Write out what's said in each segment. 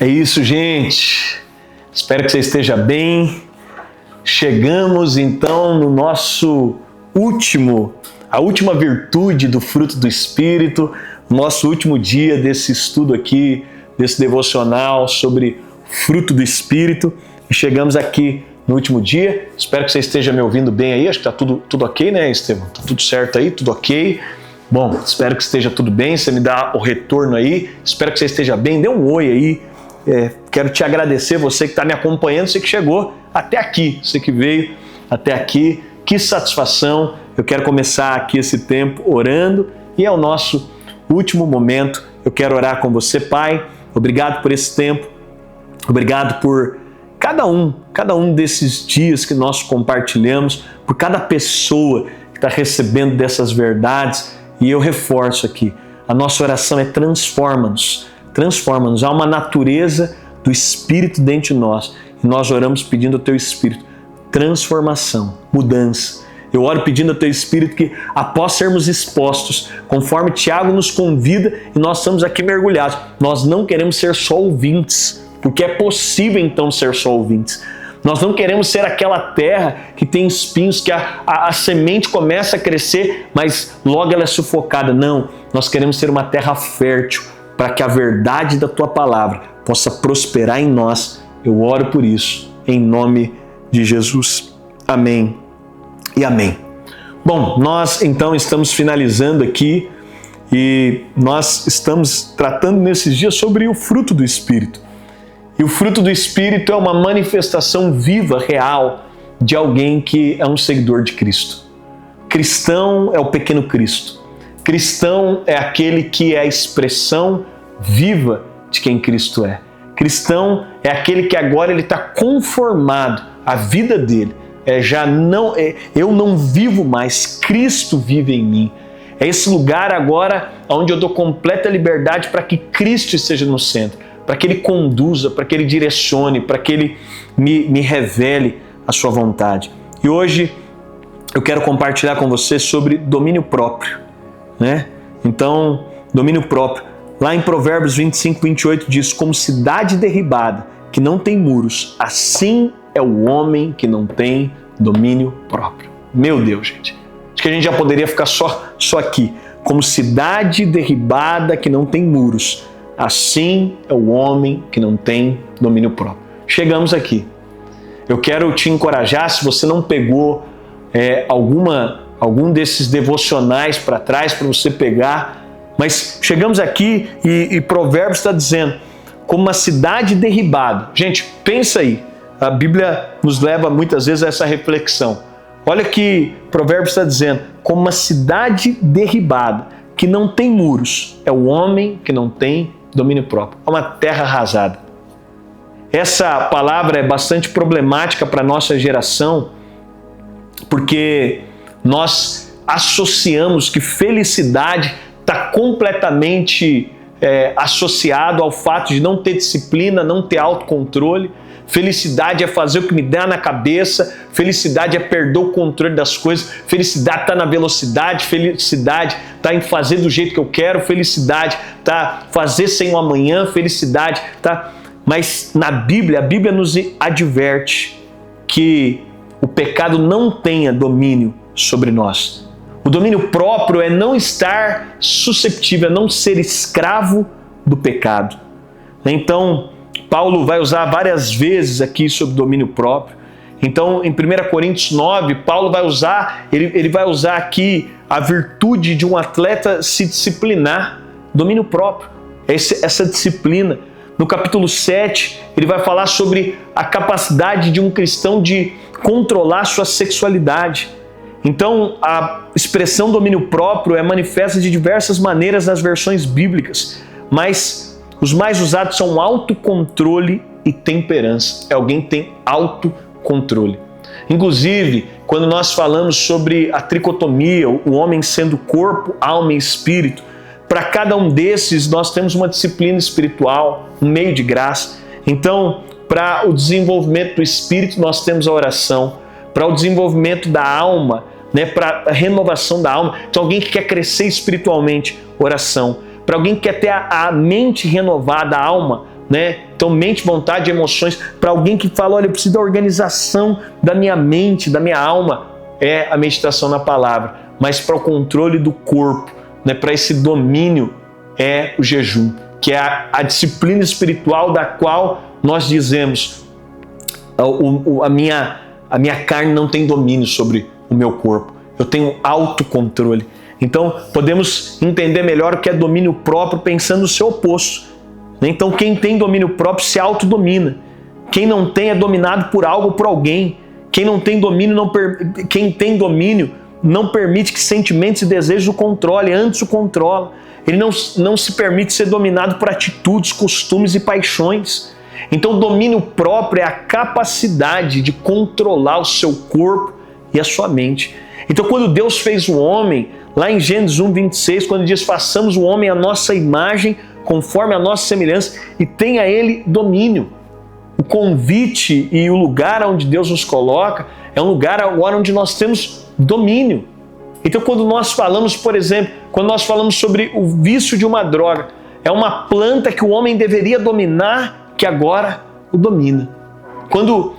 É isso, gente. Espero que você esteja bem. Chegamos então no nosso a última virtude do fruto do Espírito, nosso último dia desse estudo aqui, desse devocional sobre fruto do Espírito. E chegamos aqui no último dia. Espero que você esteja me ouvindo bem aí. Acho que está tudo ok, né, Estevão? Está tudo certo aí? Tudo ok? Bom, espero que esteja tudo bem. Você me dá o retorno aí. Espero que você esteja bem. Dê um oi aí. Quero te agradecer, você que está me acompanhando, você que chegou até aqui, você que veio até aqui. Que satisfação. Eu quero começar aqui esse tempo orando e é o nosso último momento. Eu quero orar com você, Pai. Obrigado por esse tempo. Obrigado por cada um desses dias que nós compartilhamos, por cada pessoa que está recebendo dessas verdades. E eu reforço aqui, a nossa oração é transforma-nos. Há uma natureza do Espírito dentro de nós. E nós oramos pedindo ao Teu Espírito transformação, mudança. Eu oro pedindo ao Teu Espírito que, após sermos expostos, conforme Tiago nos convida e nós estamos aqui mergulhados, nós não queremos ser só ouvintes, porque é possível então ser só ouvintes. Nós não queremos ser aquela terra que tem espinhos, que a semente começa a crescer, mas logo ela é sufocada. Não, nós queremos ser uma terra fértil, para que a verdade da Tua palavra possa prosperar em nós. Eu oro por isso, em nome de Jesus. Amém e amém. Bom, nós então estamos finalizando aqui e nós estamos tratando nesses dias sobre o fruto do Espírito. E o fruto do Espírito é uma manifestação viva, real, de alguém que é um seguidor de Cristo. Cristão é o pequeno Cristo. Cristão é aquele que é a expressão viva de quem Cristo é. Cristão é aquele que agora ele está conformado, a vida dele eu não vivo mais, Cristo vive em mim. É esse lugar agora onde eu dou completa liberdade para que Cristo esteja no centro, para que Ele conduza, para que Ele direcione, para que Ele me revele a sua vontade. E hoje eu quero compartilhar com você sobre domínio próprio, né? Então, domínio próprio. Lá em Provérbios 25, 28 diz: como cidade derribada, que não tem muros, assim é o homem que não tem domínio próprio. Meu Deus, gente. Acho que a gente já poderia ficar só aqui. Como cidade derribada que não tem muros, assim é o homem que não tem domínio próprio. Chegamos aqui. Eu quero te encorajar, se você não pegou algum desses devocionais para trás, para você pegar, mas chegamos aqui e Provérbios está dizendo, como uma cidade derribada. Gente, pensa aí, a Bíblia nos leva muitas vezes a essa reflexão. Olha que Provérbios está dizendo, como uma cidade derribada, que não tem muros, é o homem que não tem domínio próprio, é uma terra arrasada. Essa palavra é bastante problemática para a nossa geração, porque nós associamos que felicidade está completamente associado ao fato de não ter disciplina, não ter autocontrole. Felicidade é fazer o que me dá na cabeça, felicidade é perder o controle das coisas, felicidade está na velocidade, felicidade está em fazer do jeito que eu quero, felicidade está fazer sem o amanhã, felicidade está... Mas na Bíblia, a Bíblia nos adverte que o pecado não tenha domínio sobre nós. O domínio próprio é não estar susceptível, é não ser escravo do pecado. Então, Paulo vai usar várias vezes aqui sobre domínio próprio. Então, em 1 Coríntios 9, Paulo vai usar, ele vai usar aqui a virtude de um atleta se disciplinar, domínio próprio, essa disciplina. No capítulo 7, ele vai falar sobre a capacidade de um cristão de controlar sua sexualidade. Então, a expressão domínio próprio é manifesta de diversas maneiras nas versões bíblicas, mas os mais usados são autocontrole e temperança. É alguém que tem autocontrole. Inclusive, quando nós falamos sobre a tricotomia, o homem sendo corpo, alma e espírito, para cada um desses nós temos uma disciplina espiritual, um meio de graça. Então, para o desenvolvimento do espírito, nós temos a oração. Para o desenvolvimento da alma, para a renovação da alma. Então, alguém que quer crescer espiritualmente, oração. Para alguém que quer ter a mente renovada, a alma, né? Então, mente, vontade, emoções. Para alguém que fala, olha, eu preciso da organização da minha mente, da minha alma, é a meditação na palavra. Mas para o controle do corpo, né? Para esse domínio, é o jejum, que é a disciplina espiritual da qual nós dizemos, a minha carne não tem domínio sobre o meu corpo. Eu tenho autocontrole. Então, podemos entender melhor o que é domínio próprio pensando no seu oposto. Então, quem tem domínio próprio se autodomina. Quem não tem é dominado por algo ou por alguém. Quem tem domínio não permite que sentimentos e desejos o controle, antes o controla. Ele não se permite ser dominado por atitudes, costumes e paixões. Então, o domínio próprio é a capacidade de controlar o seu corpo e a sua mente. Então, quando Deus fez o homem, lá em Gênesis 1:26, quando diz, façamos o homem à nossa imagem, conforme a nossa semelhança, e tenha ele domínio. O convite e o lugar onde Deus nos coloca é um lugar agora onde nós temos domínio. Então, quando nós falamos, por exemplo, quando nós falamos sobre o vício de uma droga, é uma planta que o homem deveria dominar, que agora o domina. Quando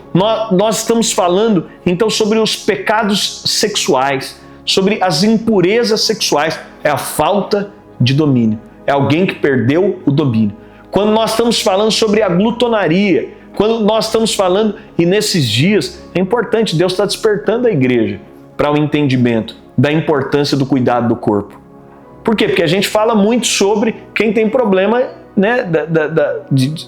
nós estamos falando, então, sobre os pecados sexuais, sobre as impurezas sexuais, é a falta de domínio. É alguém que perdeu o domínio. Quando nós estamos falando sobre a glutonaria, quando nós estamos falando, e nesses dias, é importante, Deus está despertando a igreja para o entendimento da importância do cuidado do corpo. Por quê? Porque a gente fala muito sobre quem tem problema, né,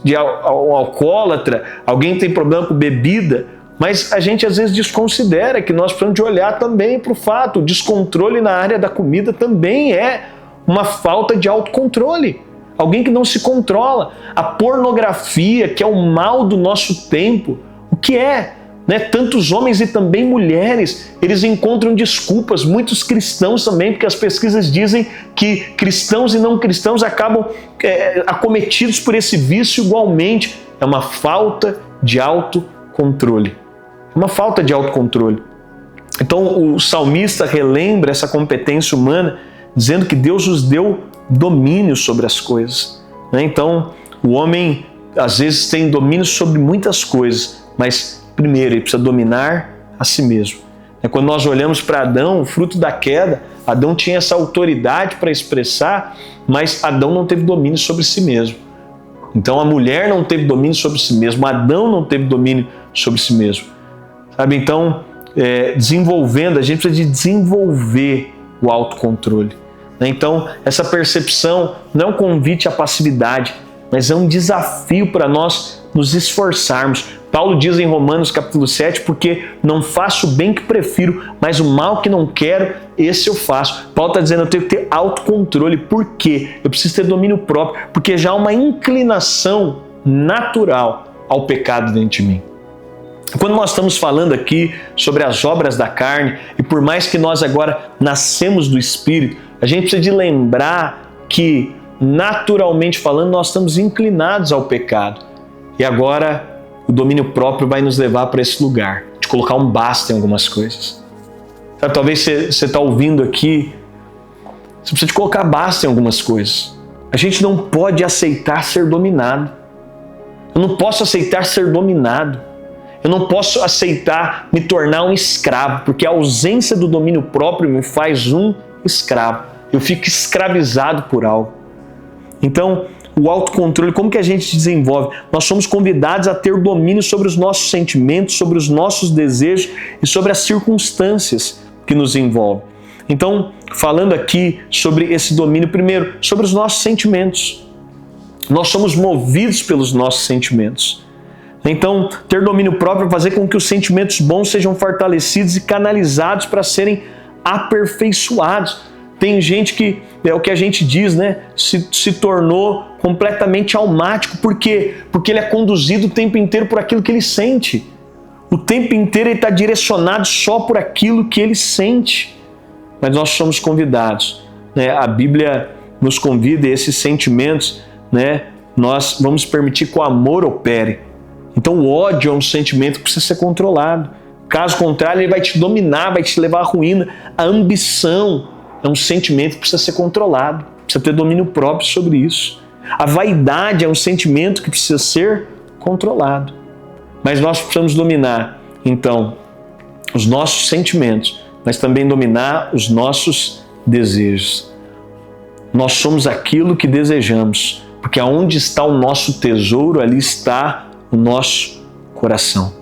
de alcoólatra, alguém tem problema com bebida, mas a gente às vezes desconsidera que nós precisamos de olhar também para o fato, o descontrole na área da comida também é uma falta de autocontrole. Alguém que não se controla. A pornografia, que é o mal do nosso tempo, o que é? Né? Tantos homens e também mulheres, eles encontram desculpas, muitos cristãos também, porque as pesquisas dizem que cristãos e não cristãos acabam acometidos por esse vício igualmente. É uma falta de autocontrole. Uma falta de autocontrole. Então o salmista relembra essa competência humana, dizendo que Deus nos deu domínio sobre as coisas. Então o homem às vezes tem domínio sobre muitas coisas, mas primeiro, ele precisa dominar a si mesmo. Quando nós olhamos para Adão, o fruto da queda, Adão tinha essa autoridade para expressar, mas Adão não teve domínio sobre si mesmo. Então a mulher não teve domínio sobre si mesmo, Adão não teve domínio sobre si mesmo. Sabe? Então, desenvolvendo, a gente precisa de desenvolver o autocontrole. Então, essa percepção não é um convite à passividade, mas é um desafio para nós nos esforçarmos. Paulo diz em Romanos capítulo 7, porque não faço o bem que prefiro, mas o mal que não quero, esse eu faço. Paulo está dizendo, eu tenho que ter autocontrole. Por quê? Eu preciso ter domínio próprio, porque já há uma inclinação natural ao pecado dentro de mim. Quando nós estamos falando aqui sobre as obras da carne, e por mais que nós agora nascemos do Espírito, a gente precisa de lembrar que, naturalmente falando, nós estamos inclinados ao pecado. E agora o domínio próprio vai nos levar para esse lugar, de colocar um basta em algumas coisas. Talvez você está ouvindo aqui, você precisa de colocar basta em algumas coisas. A gente não pode aceitar ser dominado. Eu não posso aceitar ser dominado. Eu não posso aceitar me tornar um escravo, porque a ausência do domínio próprio me faz um escravo. Eu fico escravizado por algo. Então, o autocontrole, como que a gente desenvolve? Nós somos convidados a ter domínio sobre os nossos sentimentos, sobre os nossos desejos e sobre as circunstâncias que nos envolvem. Então, falando aqui sobre esse domínio, primeiro, sobre os nossos sentimentos. Nós somos movidos pelos nossos sentimentos. Então, ter domínio próprio é fazer com que os sentimentos bons sejam fortalecidos e canalizados para serem aperfeiçoados. Tem gente que, é o que a gente diz, né? Se tornou completamente almático. Por quê? Porque ele é conduzido o tempo inteiro por aquilo que ele sente. O tempo inteiro ele está direcionado só por aquilo que ele sente. Mas nós somos convidados, né? A Bíblia nos convida, e esses sentimentos, né? Nós vamos permitir que o amor opere. Então o ódio é um sentimento que precisa ser controlado. Caso contrário, ele vai te dominar, vai te levar à ruína. A ambição é um sentimento que precisa ser controlado. Precisa ter domínio próprio sobre isso. A vaidade é um sentimento que precisa ser controlado. Mas nós precisamos dominar, então, os nossos sentimentos, mas também dominar os nossos desejos. Nós somos aquilo que desejamos, porque aonde está o nosso tesouro, ali está o nosso coração.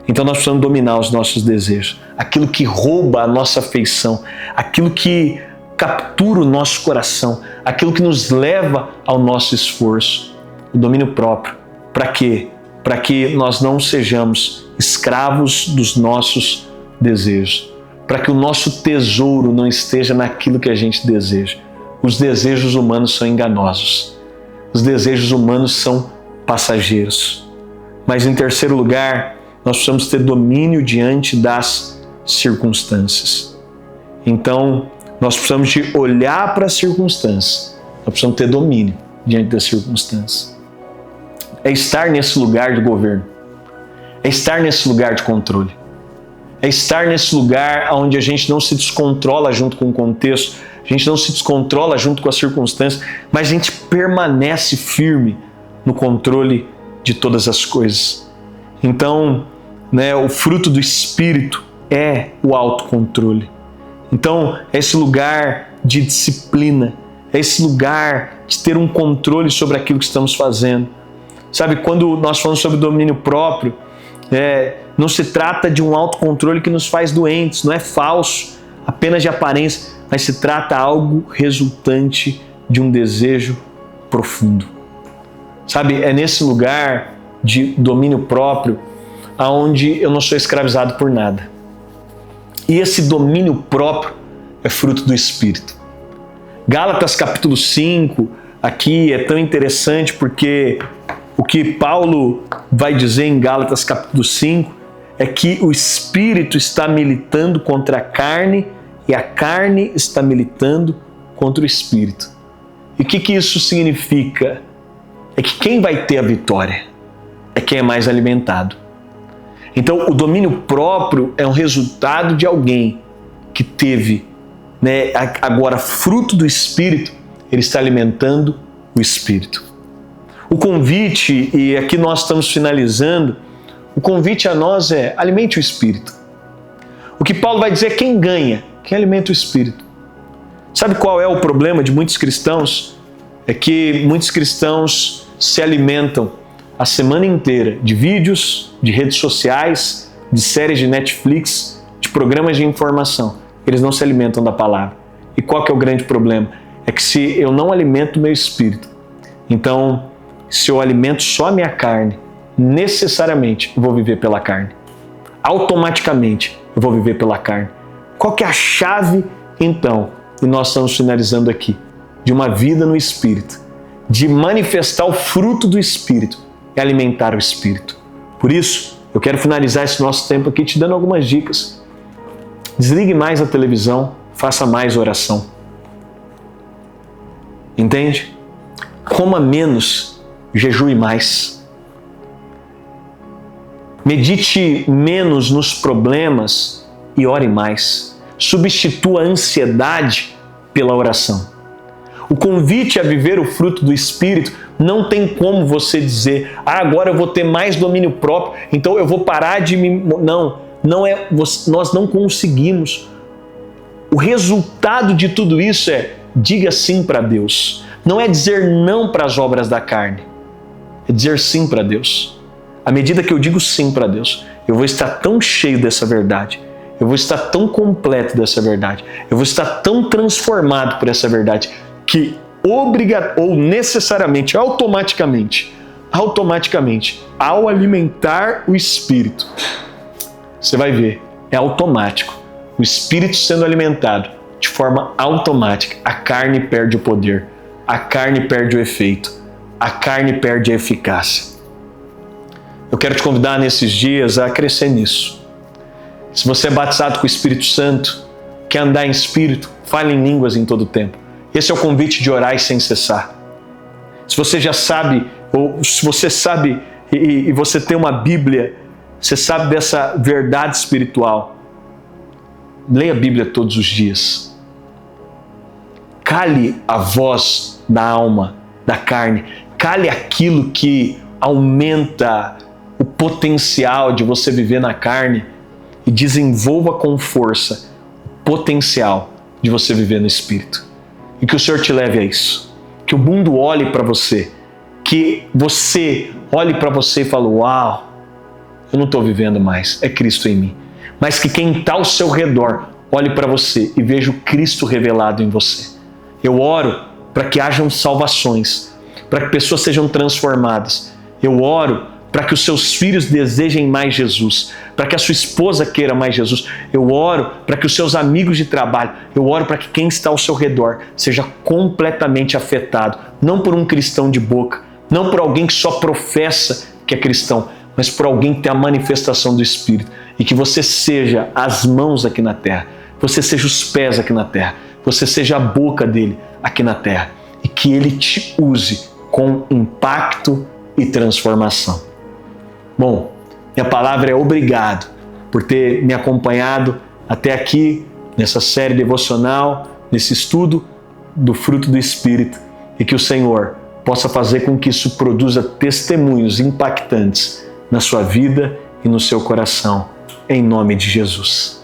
Então nós precisamos dominar os nossos desejos, aquilo que rouba a nossa afeição, aquilo que captura o nosso coração, aquilo que nos leva ao nosso esforço, o domínio próprio. Para quê? Para que nós não sejamos escravos dos nossos desejos, para que o nosso tesouro não esteja naquilo que a gente deseja. Os desejos humanos são enganosos, os desejos humanos são passageiros. Mas em terceiro lugar, nós precisamos ter domínio diante das circunstâncias. Então, nós precisamos de olhar para as circunstâncias, nós precisamos ter domínio diante das circunstâncias. É estar nesse lugar de governo, é estar nesse lugar de controle, é estar nesse lugar onde a gente não se descontrola junto com o contexto, a gente não se descontrola junto com as circunstâncias, mas a gente permanece firme no controle de todas as coisas. Então, o fruto do Espírito é o autocontrole. Então, é esse lugar de disciplina, é esse lugar de ter um controle sobre aquilo que estamos fazendo. Sabe, quando nós falamos sobre domínio próprio, não se trata de um autocontrole que nos faz doentes, não é falso, apenas de aparência, mas se trata de algo resultante de um desejo profundo. Sabe, é nesse lugar de domínio próprio aonde eu não sou escravizado por nada. E esse domínio próprio é fruto do Espírito. Gálatas capítulo 5, aqui é tão interessante porque o que Paulo vai dizer em Gálatas capítulo 5 é que o Espírito está militando contra a carne e a carne está militando contra o Espírito. E o que isso significa? É que quem vai ter a vitória é quem é mais alimentado. Então, o domínio próprio é um resultado de alguém que teve, agora, fruto do Espírito, ele está alimentando o Espírito. O convite, e aqui nós estamos finalizando, o convite a nós é: alimente o Espírito. O que Paulo vai dizer é quem ganha, quem alimenta o Espírito. Sabe qual é o problema de muitos cristãos? É que muitos cristãos se alimentam a semana inteira de vídeos, de redes sociais, de séries de Netflix, de programas de informação. Eles não se alimentam da palavra. E qual que é o grande problema? É que se eu não alimento o meu espírito, então, se eu alimento só a minha carne, necessariamente eu vou viver pela carne. Automaticamente eu vou viver pela carne. Qual que é a chave, então, e nós estamos finalizando aqui, de uma vida no Espírito, de manifestar o fruto do Espírito, é alimentar o Espírito. Por isso, eu quero finalizar esse nosso tempo aqui te dando algumas dicas. Desligue mais a televisão, faça mais oração. Entende? Coma menos, jejue mais. Medite menos nos problemas e ore mais. Substitua a ansiedade pela oração. O convite a viver o fruto do Espírito não tem como você dizer: agora eu vou ter mais domínio próprio, então eu vou parar de me... Não é, nós não conseguimos. O resultado de tudo isso é: diga sim para Deus. Não é dizer não para as obras da carne, é dizer sim para Deus. À medida que eu digo sim para Deus, eu vou estar tão cheio dessa verdade, eu vou estar tão completo dessa verdade, eu vou estar tão transformado por essa verdade, que necessariamente, automaticamente, ao alimentar o Espírito, você vai ver, é automático. O Espírito sendo alimentado de forma automática, a carne perde o poder, a carne perde o efeito, a carne perde a eficácia. Eu quero te convidar nesses dias a crescer nisso. Se você é batizado com o Espírito Santo, quer andar em Espírito, fale em línguas em todo o tempo. Esse é o convite de orar sem cessar. Se você já sabe, ou se você sabe e você tem uma Bíblia, você sabe dessa verdade espiritual, leia a Bíblia todos os dias. Cale a voz da alma da carne. Cale aquilo que aumenta o potencial de você viver na carne e desenvolva com força o potencial de você viver no Espírito. E que o Senhor te leve a isso. Que o mundo olhe para você. Que você olhe para você e fale: uau, eu não estou vivendo mais, é Cristo em mim. Mas que quem está ao seu redor olhe para você e veja o Cristo revelado em você. Eu oro para que hajam salvações, para que pessoas sejam transformadas. Eu oro para que os seus filhos desejem mais Jesus, para que a sua esposa queira mais Jesus. Eu oro para que os seus amigos de trabalho, eu oro para que quem está ao seu redor seja completamente afetado, não por um cristão de boca, não por alguém que só professa que é cristão, mas por alguém que tem a manifestação do Espírito. E que você seja as mãos aqui na terra, você seja os pés aqui na terra, você seja a boca dele aqui na terra. E que ele te use com impacto e transformação. Bom, minha palavra é obrigado por ter me acompanhado até aqui nessa série devocional, nesse estudo do fruto do Espírito, e que o Senhor possa fazer com que isso produza testemunhos impactantes na sua vida e no seu coração, em nome de Jesus.